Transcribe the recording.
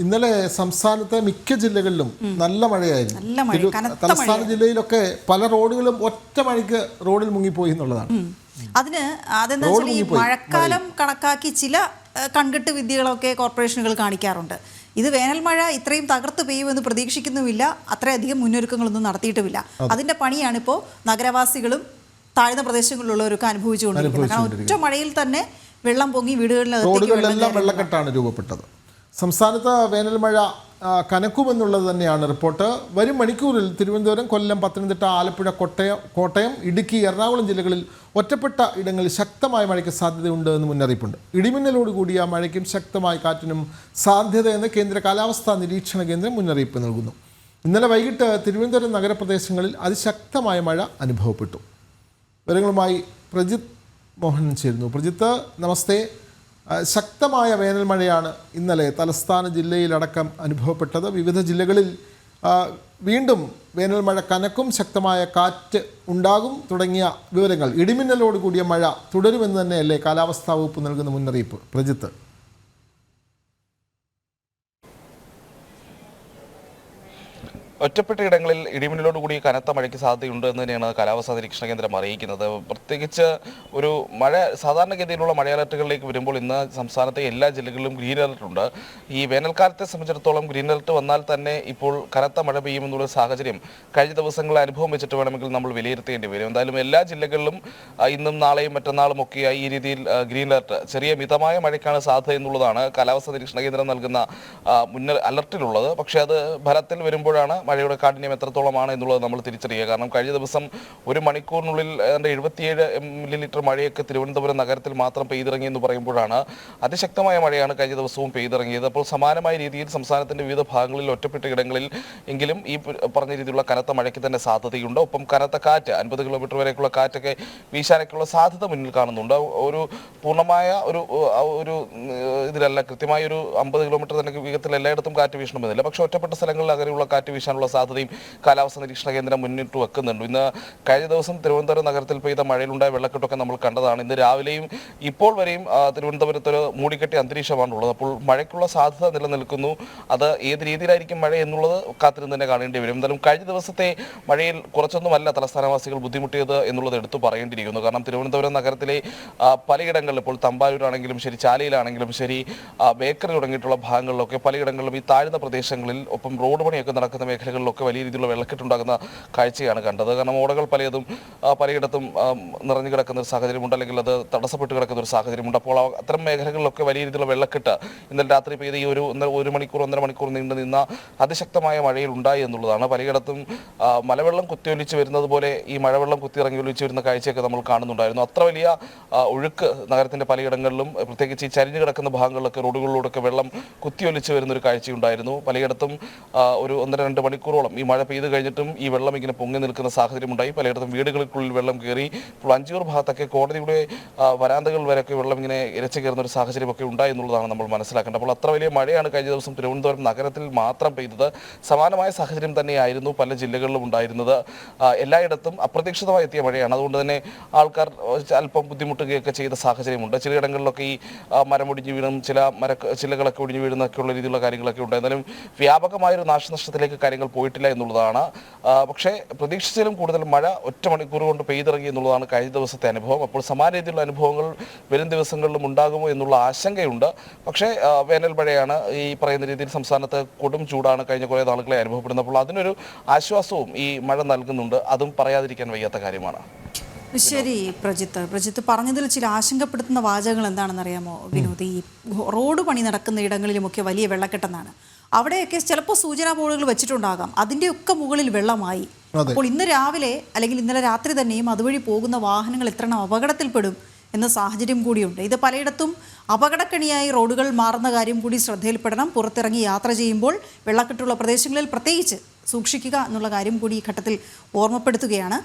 ഇന്നലെ സംസ്ഥാനത്തെ മിക്ക ജില്ലകളിലും നല്ല മഴയായിരുന്നു. തലസ്ഥാന ജില്ലയിലൊക്കെ പല റോഡുകളും ഒറ്റ മഴയ്ക്ക് റോഡിൽ മുങ്ങിപ്പോയി എന്നുള്ളതാണ്. അതെന്താ വെച്ചാൽ ഈ മഴക്കാലം കണക്കാക്കി ചില കൺകെട്ട് വിദ്യകളൊക്കെ കോർപ്പറേഷനുകൾ കാണിക്കാറുണ്ട്. ഇത് വേനൽ മഴ ഇത്രയും തകർത്ത് പെയ്യുമെന്ന് പ്രതീക്ഷിക്കുന്നുമില്ല, അത്രയധികം മുന്നൊരുക്കങ്ങളൊന്നും നടത്തിയിട്ടുമില്ല. അതിന്റെ പണിയാണിപ്പോൾ നഗരവാസികളും താഴ്ന്ന പ്രദേശങ്ങളിലുള്ളവരൊക്കെ അനുഭവിച്ചുകൊണ്ടിരിക്കുന്നത്. കാരണം ഒറ്റ മഴയിൽ തന്നെ വെള്ളം പൊങ്ങി റോഡുകളിലെല്ലാം വെള്ളക്കെട്ടാണ് രൂപപ്പെട്ടത്. സംസ്ഥാനത്ത് വേനൽ മഴ കനക്കുമെന്നുള്ളത് തന്നെയാണ് റിപ്പോർട്ട്. വരും മണിക്കൂറിൽ തിരുവനന്തപുരം, കൊല്ലം, പത്തനംതിട്ട, ആലപ്പുഴ, കോട്ടയം, ഇടുക്കി, എറണാകുളം ജില്ലകളിൽ ഒറ്റപ്പെട്ട ഇടങ്ങളിൽ ശക്തമായ മഴയ്ക്ക് സാധ്യതയുണ്ട് എന്ന് മുന്നറിയിപ്പുണ്ട്. ഇടിമിന്നലോട് കൂടിയ മഴയ്ക്കും ശക്തമായ കാറ്റിനും സാധ്യതയെന്ന് കേന്ദ്ര കാലാവസ്ഥാ നിരീക്ഷണ കേന്ദ്രം മുന്നറിയിപ്പ് നൽകുന്നു. ഇന്നലെ വൈകിട്ട് തിരുവനന്തപുരം നഗരപ്രദേശങ്ങളിൽ അതിശക്തമായ മഴ അനുഭവപ്പെട്ടു. വിവരങ്ങളുമായി പ്രജിത്ത് മോഹൻ ചേരുന്നു. പ്രജിത്ത്, നമസ്തേ. ശക്തമായ വേനൽ മഴയാണ് ഇന്നലെ തലസ്ഥാന ജില്ലയിലടക്കം അനുഭവപ്പെട്ടത്. വിവിധ ജില്ലകളിൽ വീണ്ടും വേനൽ മഴ കനക്കും, ശക്തമായ കാറ്റ് ഉണ്ടാകും തുടങ്ങിയ വിവരങ്ങൾ. ഇടിമിന്നലോട് കൂടിയ മഴ തുടരുമെന്ന് തന്നെയല്ലേ കാലാവസ്ഥാ വകുപ്പ് നൽകുന്ന മുന്നറിയിപ്പ്? പ്രജിത്ത്. ഒറ്റപ്പെട്ട ഇടങ്ങളിൽ ഇടിമിന്നലോടുകൂടി കനത്ത മഴയ്ക്ക് സാധ്യതയുണ്ട് എന്ന് തന്നെയാണ് കാലാവസ്ഥാ നിരീക്ഷണ കേന്ദ്രം അറിയിക്കുന്നത്. പ്രത്യേകിച്ച് ഒരു മഴ സാധാരണഗതിയിലുള്ള മഴ അലർട്ടുകളിലേക്ക് വരുമ്പോൾ ഇന്ന് സംസ്ഥാനത്തെ എല്ലാ ജില്ലകളിലും ഗ്രീൻ അലർട്ടുണ്ട്. ഈ വേനൽക്കാലത്തെ സംബന്ധിച്ചിടത്തോളം ഗ്രീൻ അലർട്ട് വന്നാൽ തന്നെ ഇപ്പോൾ കനത്ത മഴ പെയ്യുമെന്നുള്ള സാഹചര്യം കഴിഞ്ഞ ദിവസങ്ങളിൽ അനുഭവം വെച്ചിട്ട് വേണമെങ്കിൽ നമ്മൾ വിലയിരുത്തേണ്ടി വരും. എന്തായാലും എല്ലാ ജില്ലകളിലും ഇന്നും നാളെയും മറ്റന്നാളും ഒക്കെയായി ഈ രീതിയിൽ ഗ്രീൻ അലർട്ട്, ചെറിയ മിതമായ മഴയ്ക്കാണ് സാധ്യത എന്നുള്ളതാണ് കാലാവസ്ഥാ നിരീക്ഷണ കേന്ദ്രം നൽകുന്ന അലർട്ടിലുള്ളത്. പക്ഷേ അത് ഫലത്തിൽ വരുമ്പോഴാണ് മഴയുടെ കാഠിന്യം എത്രത്തോളമാണ് എന്നുള്ളത് നമ്മൾ തിരിച്ചറിയുക. കാരണം കഴിഞ്ഞ ദിവസം ഒരു മണിക്കൂറിനുള്ളിൽ 77 മില്ലിമീറ്റർ മഴയൊക്കെ തിരുവനന്തപുരം നഗരത്തിൽ മാത്രം പെയ്തിറങ്ങി എന്ന് പറയുമ്പോഴാണ് അതിശക്തമായ മഴയാണ് കഴിഞ്ഞ ദിവസവും പെയ്തിറങ്ങിയത്. അപ്പോൾ സമാനമായ രീതിയിൽ സംസ്ഥാനത്തിന്റെ വിവിധ ഭാഗങ്ങളിൽ ഒറ്റപ്പെട്ട ഇടങ്ങളിൽ എങ്കിലും ഈ പറഞ്ഞ രീതിയിലുള്ള കനത്ത മഴയ്ക്ക് തന്നെ സാധ്യതയുണ്ട്. ഒപ്പം കനത്ത കാറ്റ്, 50 കിലോമീറ്റർ വരെയൊക്കെയുള്ള കാറ്റൊക്കെ വീശാനൊക്കെയുള്ള സാധ്യത മുന്നിൽ കാണുന്നുണ്ട്. ഒരു പൂർണ്ണമായ ഒരു ഇതിലല്ല, കൃത്യമായ ഒരു 50 കിലോമീറ്റർ തന്നെ വേഗത്തിൽ എല്ലായിടത്തും കാറ്റ് വീശണമെന്നില്ല. പക്ഷേ ഒറ്റപ്പെട്ട സ്ഥലങ്ങളിൽ അങ്ങനെയുള്ള കാറ്റ് വീശാനുള്ള സാധ്യതയും കാലാവസ്ഥാ നിരീക്ഷണ കേന്ദ്രം മുന്നിട്ട് വെക്കുന്നുണ്ട്. ഇന്ന് കഴിഞ്ഞ ദിവസം തിരുവനന്തപുരം നഗരത്തിൽ പെയ്ത മഴയിലുണ്ടായ വെള്ളക്കെട്ടൊക്കെ നമ്മൾ കണ്ടതാണ്. ഇന്ന് രാവിലെയും ഇപ്പോൾ വരെയും തിരുവനന്തപുരത്ത് ഒരു മൂടിക്കെട്ടിയ അന്തരീക്ഷമാണുള്ളത്. അപ്പോൾ മഴയ്ക്കുള്ള സാധ്യത നിലനിൽക്കുന്നു. അത് ഏത് രീതിയിലായിരിക്കും മഴ എന്നുള്ളത് കാത്തിരുന്ന് തന്നെ കാണേണ്ടി വരും. എന്തായാലും കഴിഞ്ഞ ദിവസത്തെ മഴയിൽ കുറച്ചൊന്നുമല്ല തലസ്ഥാനവാസികൾ ബുദ്ധിമുട്ടിയത് എന്നുള്ളത് എടുത്തു പറയേണ്ടിയിരിക്കുന്നു. കാരണം തിരുവനന്തപുരം നഗരത്തിലെ പലയിടങ്ങളിലും, ഇപ്പോൾ തമ്പാനൂരാണെങ്കിലും ശരി, ചാലയിലാണെങ്കിലും ശരി, ബേക്കറി തുടങ്ങിയിട്ടുള്ള ഭാഗങ്ങളിലൊക്കെ പലയിടങ്ങളിലും ഈ താഴ്ന്ന പ്രദേശങ്ങളിൽ ഒപ്പം റോഡ് പണിയൊക്കെ നടക്കുന്ന മേഖലകളിലൊക്കെ വലിയ രീതിയിലുള്ള വെള്ളക്കെട്ടുണ്ടാകുന്ന കാഴ്ചയാണ് കണ്ടത്. കാരണം ഓടകൾ പലയിടത്തും നിറഞ്ഞു കിടക്കുന്ന ഒരു സാഹചര്യമുണ്ട്, അല്ലെങ്കിൽ അത് തടസ്സപ്പെട്ട് കിടക്കുന്ന ഒരു സാഹചര്യമുണ്ട്. അപ്പോൾ അത്തരം മേഖലകളിലൊക്കെ വലിയ രീതിയിലുള്ള വെള്ളക്കെട്ട് ഇന്നലെ രാത്രി പെയ്ത ഈ ഒരു മണിക്കൂർ 1.5 മണിക്കൂർ നീണ്ടു നിന്ന അതിശക്തമായ മഴയിൽ ഉണ്ടായി എന്നുള്ളതാണ്. പലയിടത്തും മലവെള്ളം കുത്തിയൊലിച്ച് വരുന്നത് പോലെ ഈ മഴവെള്ളം കുത്തിയിറങ്ങി ഒലിച്ച് വരുന്ന കാഴ്ചയൊക്കെ നമ്മൾ കാണുന്നുണ്ടായിരുന്നു. അത്ര വലിയ ഒഴുക്ക് നഗരത്തിന്റെ പലയിടങ്ങളിലും, പ്രത്യേകിച്ച് ഈ ചരിഞ്ഞു കിടക്കുന്ന ഭാഗങ്ങളിലൊക്കെ റോഡുകളിലൂടെയൊക്കെ വെള്ളം കുത്തിയൊലിച്ച് വരുന്ന ഒരു കാഴ്ചയുണ്ടായിരുന്നു. പലയിടത്തും ഒരു 1-2 മണിക്കൂറോളം ഈ മഴ പെയ്ത് കഴിഞ്ഞിട്ടും ഈ വെള്ളം ഇങ്ങനെ പൊങ്ങി നിൽക്കുന്ന സാഹചര്യമുണ്ടായി. പലയിടത്തും വീടുകൾക്കുള്ളിൽ വെള്ളം കയറി. ഇപ്പോൾ അഞ്ചൂർ ഭാഗത്തൊക്കെ കോടതിയുടെ വരാന്തകൾ വരെയൊക്കെ വെള്ളം ഇങ്ങനെ ഇരച്ചു കയറുന്ന ഒരു സാഹചര്യമൊക്കെ ഉണ്ടായി എന്നുള്ളതാണ് നമ്മൾ മനസ്സിലാക്കേണ്ടത്. അപ്പോൾ അത്ര വലിയ മഴയാണ് കഴിഞ്ഞ ദിവസം തിരുവനന്തപുരം നഗരത്തിൽ മാത്രം പെയ്തത്. സമാനമായ സാഹചര്യം തന്നെയായിരുന്നു പല ജില്ലകളിലും ഉണ്ടായിരുന്നത്. എല്ലായിടത്തും അപ്രതീക്ഷിതമായി എത്തിയ മഴയാണ്. അതുകൊണ്ട് തന്നെ ആൾക്കാർ അല്പം ബുദ്ധിമുട്ടുകയൊക്കെ ചെയ്ത സാഹചര്യമുണ്ട്. ചിലയിടങ്ങളിലൊക്കെ ഈ മരമൊടിഞ്ഞു വീണും ചിലകളൊക്കെ ഒടിഞ്ഞു വീഴുന്നൊക്കെയുള്ള രീതിയിലുള്ള കാര്യങ്ങളൊക്കെ ഉണ്ട്. എന്നാലും വ്യാപകമായൊരു നാശനഷ്ടത്തിലേക്ക് കാര്യങ്ങൾ പോയിട്ടില്ല എന്നുള്ളതാണ്. പക്ഷേ പ്രതീക്ഷിച്ചാലും കൂടുതൽ മഴ ഒറ്റ മണിക്കൂർ കൊണ്ട് പെയ്തിറങ്ങി എന്നുള്ളതാണ് കഴിഞ്ഞ ദിവസത്തെ അനുഭവം. അപ്പോൾ സമാന രീതിയിലുള്ള അനുഭവങ്ങൾ വരും ദിവസങ്ങളിലും ഉണ്ടാകുമോ എന്നുള്ള ആശങ്കയുണ്ട്. പക്ഷേ വേനൽ മഴയാണ്. ഈ പറയുന്ന രീതിയിൽ സംസ്ഥാനത്ത് കൊടും ചൂടാണ് കഴിഞ്ഞ കുറേ നാളുകളെ അനുഭവപ്പെടുന്നത്. അപ്പോൾ അതിനൊരു ആശ്വാസവും ഈ മഴ നൽകുന്നുണ്ട്. അതും പറയാതിരിക്കാൻ വയ്യാത്ത കാര്യമാണ്. ശരി പ്രജിത്ത് പറഞ്ഞതിൽ ചില ആശങ്കപ്പെടുത്തുന്ന വാചകങ്ങൾ എന്താണെന്നറിയാമോ വിനോദ്? ഈ റോഡ് പണി നടക്കുന്ന ഇടങ്ങളിലുമൊക്കെ വലിയ വെള്ളക്കെട്ടെന്നാണ്. അവിടെയൊക്കെ ചിലപ്പോൾ സൂചനാ ബോർഡുകൾ വെച്ചിട്ടുണ്ടാകാം, അതിൻ്റെയൊക്കെ മുകളിൽ വെള്ളമായി. അപ്പോൾ ഇന്ന് രാവിലെ അല്ലെങ്കിൽ ഇന്നലെ രാത്രി തന്നെയും അതുവഴി പോകുന്ന വാഹനങ്ങൾ എത്രണ്ണം അപകടത്തിൽപ്പെടും എന്ന സാഹചര്യം കൂടിയുണ്ട്. ഇത് പലയിടത്തും അപകടക്കണിയായി റോഡുകൾ മാറുന്ന കാര്യം കൂടി ശ്രദ്ധയിൽപ്പെടണം. പുറത്തിറങ്ങി യാത്ര ചെയ്യുമ്പോൾ വെള്ളക്കെട്ടുള്ള പ്രദേശങ്ങളിൽ പ്രത്യേകിച്ച് സൂക്ഷിക്കുക എന്നുള്ള കാര്യം കൂടി ഈ ഘട്ടത്തിൽ ഓർമ്മപ്പെടുത്തുകയാണ്.